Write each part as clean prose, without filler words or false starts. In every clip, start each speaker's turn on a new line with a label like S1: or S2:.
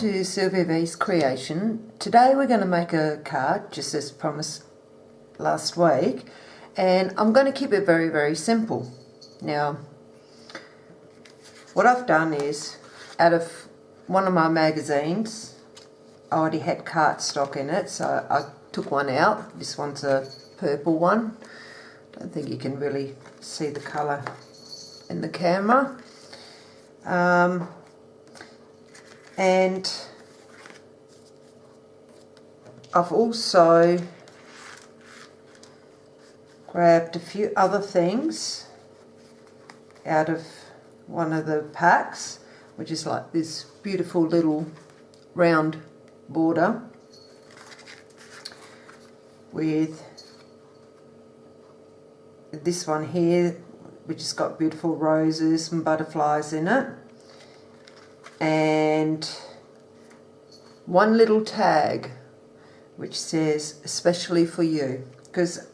S1: to Sylvia V's Creation. Today we're going to make a card, just as promised last week, and I'm going to keep it very, very simple. Now, what I've done is, out of one of my magazines, I already had cardstock in it, so I took one out. This one's a purple one. Don't think you can really see the colour in the camera. And I've also grabbed a few other things out of one of the packs, which is like this beautiful little round border with this one here, which has got beautiful roses and butterflies in it, and one little tag which says especially for you, because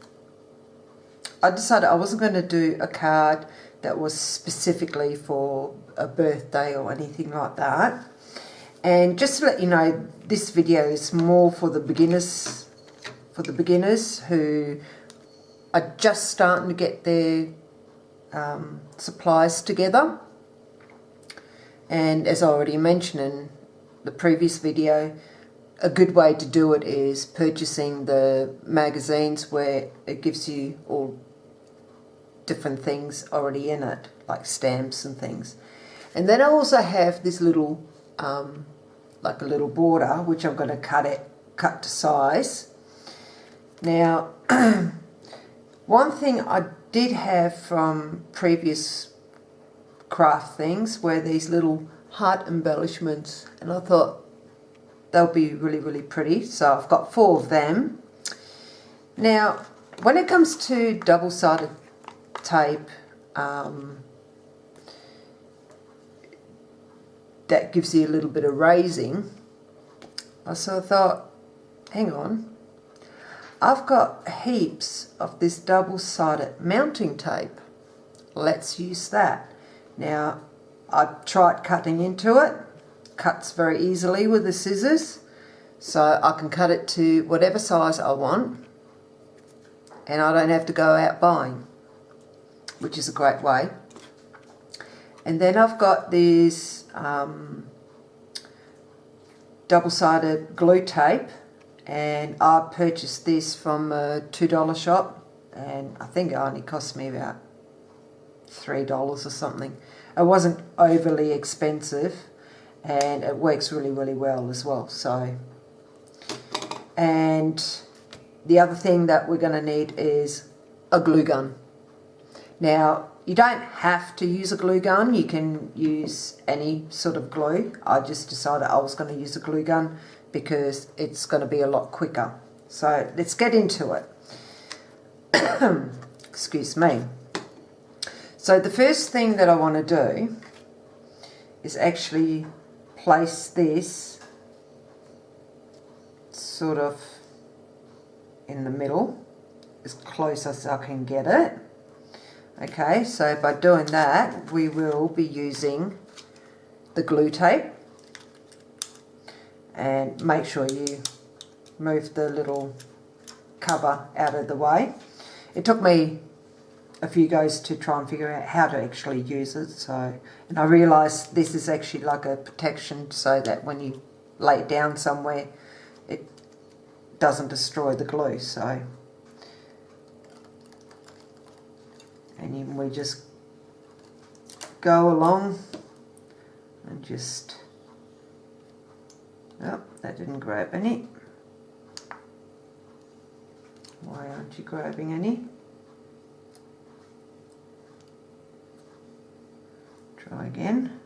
S1: I decided I wasn't going to do a card that was specifically for a birthday or anything like that. And just to let you know, this video is more for the beginners who are just starting to get their supplies together. And as I already mentioned in the previous video, a good way to do it is purchasing the magazines where it gives you all different things already in it, like stamps and things. And then I also have this little, like a little border, which I'm going to cut to size. Now, one thing I did have from previous craft things were these little heart embellishments, and I thought they'll be really, really pretty, so I've got 4 of them. Now, when it comes to double-sided tape, that gives you a little bit of raising, I sort of thought, hang on, I've got heaps of this double-sided mounting tape. Let's use that. Now, I tried cutting into it. Cuts very easily with the scissors, so I can cut it to whatever size I want, and I don't have to go out buying, which is a great way. And then I've got this double-sided glue tape, and I purchased this from a $2 shop, and I think it only cost me about $3 or something. It wasn't overly expensive, and it works really, really well as well. So, and the other thing that we're going to need is a glue gun. Now, you don't have to use a glue gun. You can use any sort of glue. I just decided I was going to use a glue gun because it's going to be a lot quicker. So let's get into it. Excuse me. So the first thing that I want to do is actually place this sort of in the middle, as close as I can get it. Okay, so by doing that, we will be using the glue tape, and make sure you move the little cover out of the way. It took me a few goes to try and figure out how to actually use it, so, and I realised this is actually like a protection so that when you lay it down somewhere it doesn't destroy the glue. So, and then we just go along and just, oh, that didn't grab any. Why aren't you grabbing any? Try again.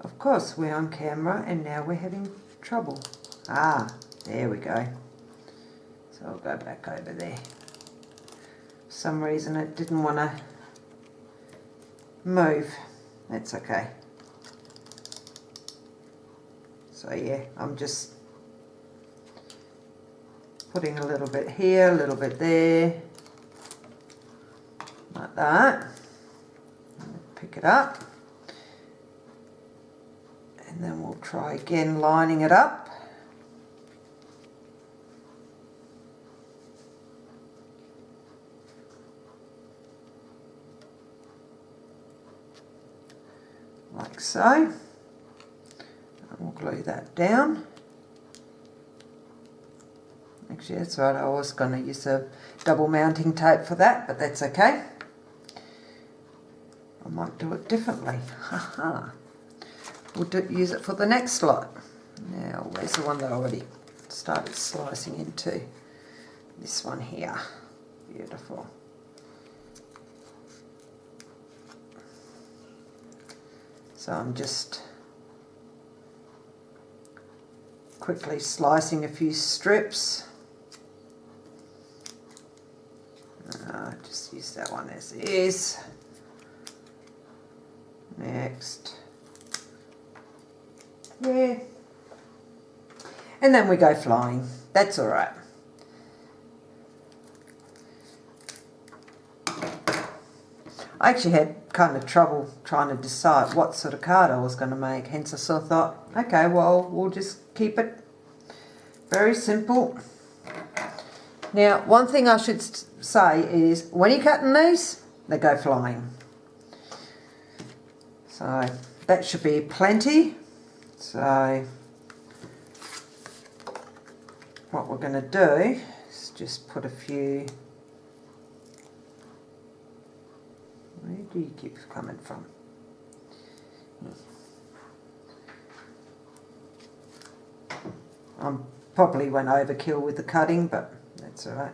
S1: Of course, we're on camera and now we're having trouble. Ah, there we go. So I'll go back over there. For some reason it didn't want to move. That's okay. So yeah, I'm just putting a little bit here, a little bit there. Like that. Pick it up, try again lining it up. Like so. And we'll glue that down. Actually, that's right, I was going to use a double mounting tape for that, but that's okay. I might do it differently. Haha. We'll use it for the next lot. Now, where's the one that I already started slicing into? This one here. Beautiful. So I'm just quickly slicing a few strips. Just use that one as is. Next. Yeah. And then we go flying. That's all right. I actually had kind of trouble trying to decide what sort of card I was going to make. Hence I sort of thought, okay, well, we'll just keep it very simple. Now, one thing I should say is when you're cutting these, they go flying. So that should be plenty. So what we're going to do is just put a few. Where do you keep coming from? I probably went overkill with the cutting, but that's all right.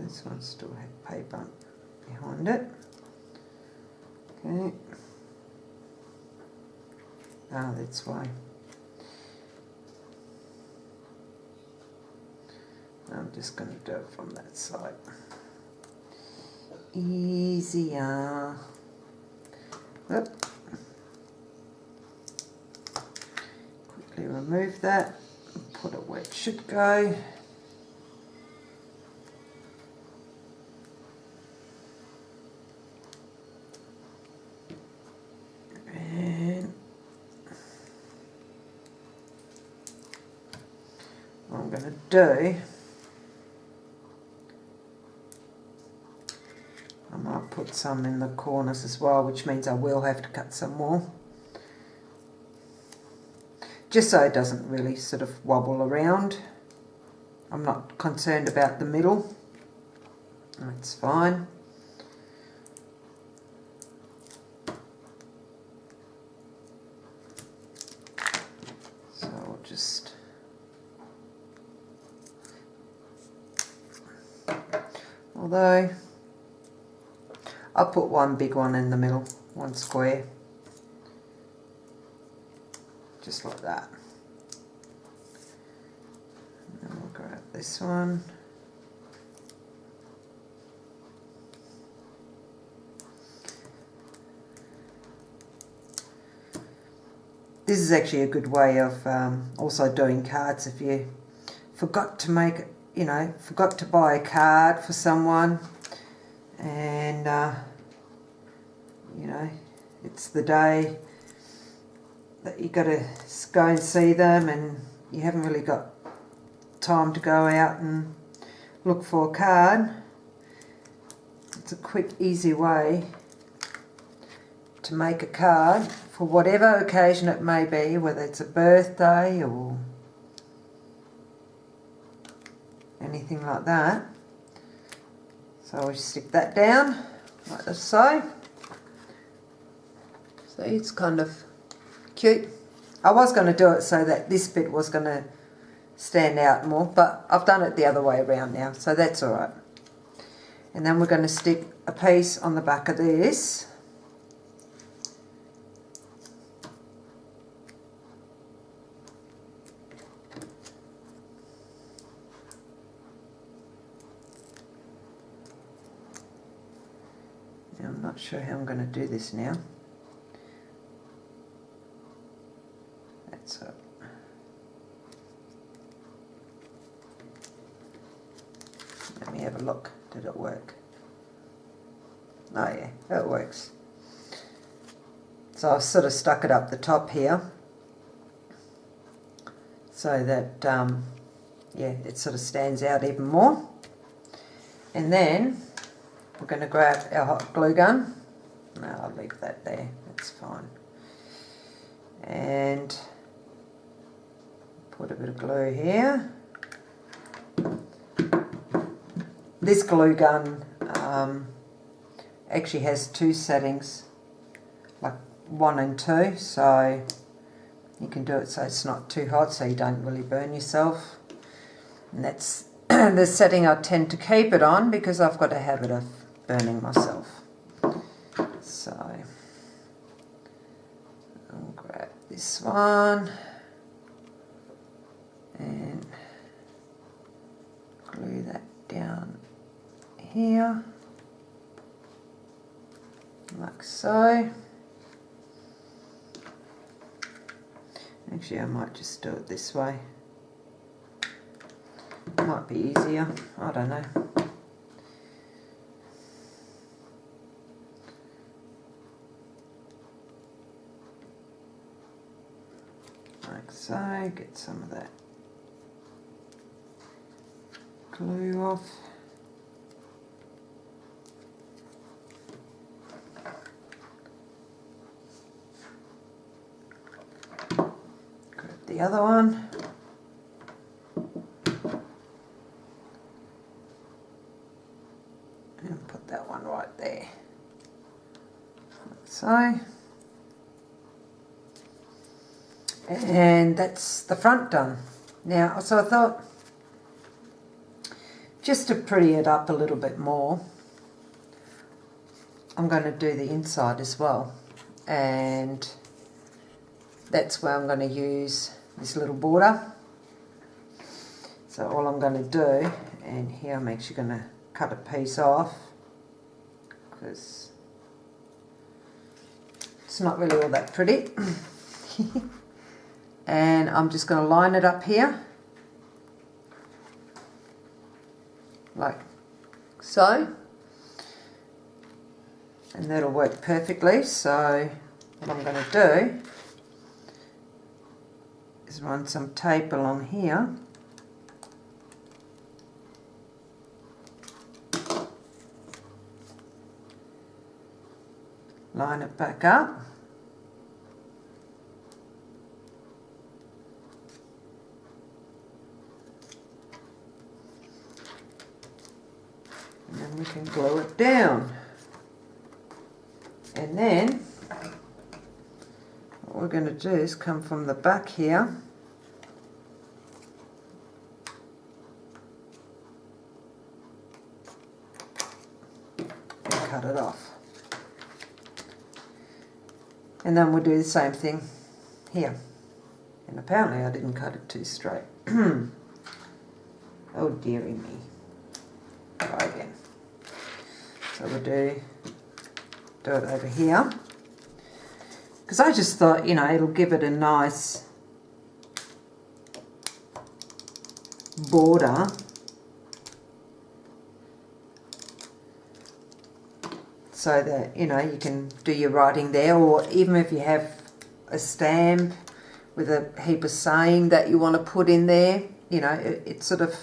S1: This one still had paper behind it. Okay. Ah, that's why. I'm just going to do it from that side. Easier. Oop. Quickly remove that and put it where it should go. And what I'm going to do, I might put some in the corners as well, which means I will have to cut some more. Just so it doesn't really sort of wobble around. I'm not concerned about the middle. That's fine. So I'll just... Although I'll put one big one in the middle, one square, just like that. And then we'll grab this one. This is actually a good way of also doing cards if you forgot to make, forgot to buy a card for someone and, it's the day that you got to go and see them and you haven't really got time to go out and look for a card. It's a quick, easy way to make a card for whatever occasion it may be, whether it's a birthday or anything like that. So we stick that down like so. See, it's kind of cute. I was going to do it so that this bit was going to stand out more, but I've done it the other way around now, so that's all right. And then we're going to stick a piece on the back of this. Now, I'm not sure how I'm going to do this now. That's it. Let me have a look. Did it work? Oh yeah, that works. So I've sort of stuck it up the top here so that, yeah, it sort of stands out even more. And then we're going to grab our hot glue gun. No, I'll leave that there, that's fine. And put a bit of glue here. This glue gun actually has 2 settings, like 1 and 2, so you can do it so it's not too hot, so you don't really burn yourself. And that's the setting I tend to keep it on because I've got a habit of burning myself. So I'll grab this one and glue that down here, like so. Actually, I might just do it this way. Might be easier, I don't know. Like so, get some of that glue off. Grab the other one. And put that one right there. Like so. And that's the front done. Now, so I thought, just to pretty it up a little bit more, I'm going to do the inside as well. And that's where I'm going to use this little border. So all I'm going to do, and here I'm actually going to cut a piece off, because it's not really all that pretty. And I'm just going to line it up here, like so, and that'll work perfectly. So what I'm going to do is run some tape along here, line it back up, and then we can glue it down. And then what we're going to do is come from the back here and cut it off. And then we'll do the same thing here. And apparently I didn't cut it too straight. Oh dearie me. Try again. So we'll do it over here. Because I just thought, you know, it'll give it a nice border. So that, you know, you can do your writing there, or even if you have a stamp with a heap of saying that you want to put in there, you know, it sort of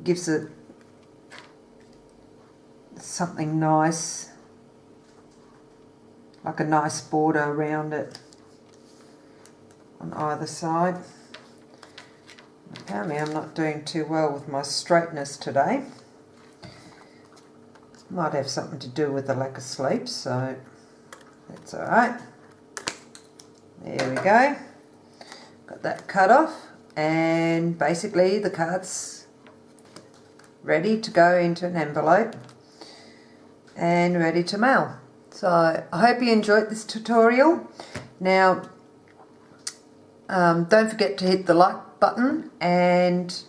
S1: gives it something nice, like a nice border around it on either side. Apparently I'm not doing too well with my straightness today. Might have something to do with the lack of sleep, so that's alright. There we go. Got that cut off, and basically the card's ready to go into an envelope and ready to mail. So I hope you enjoyed this tutorial. Now don't forget to hit the like button, and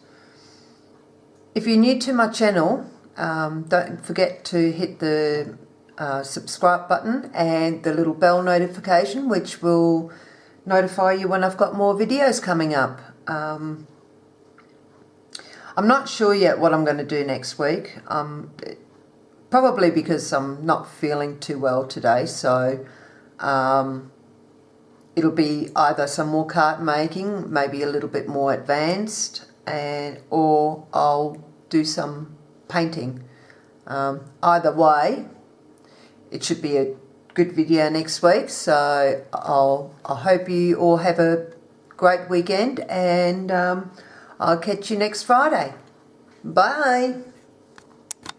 S1: if you're new to my channel, don't forget to hit the subscribe button and the little bell notification, which will notify you when I've got more videos coming up. I'm not sure yet what I'm going to do next week, probably because I'm not feeling too well today, so it'll be either some more card making, maybe a little bit more advanced, or I'll do some painting. Either way, it should be a good video next week, so I hope you all have a great weekend, and I'll catch you next Friday. Bye.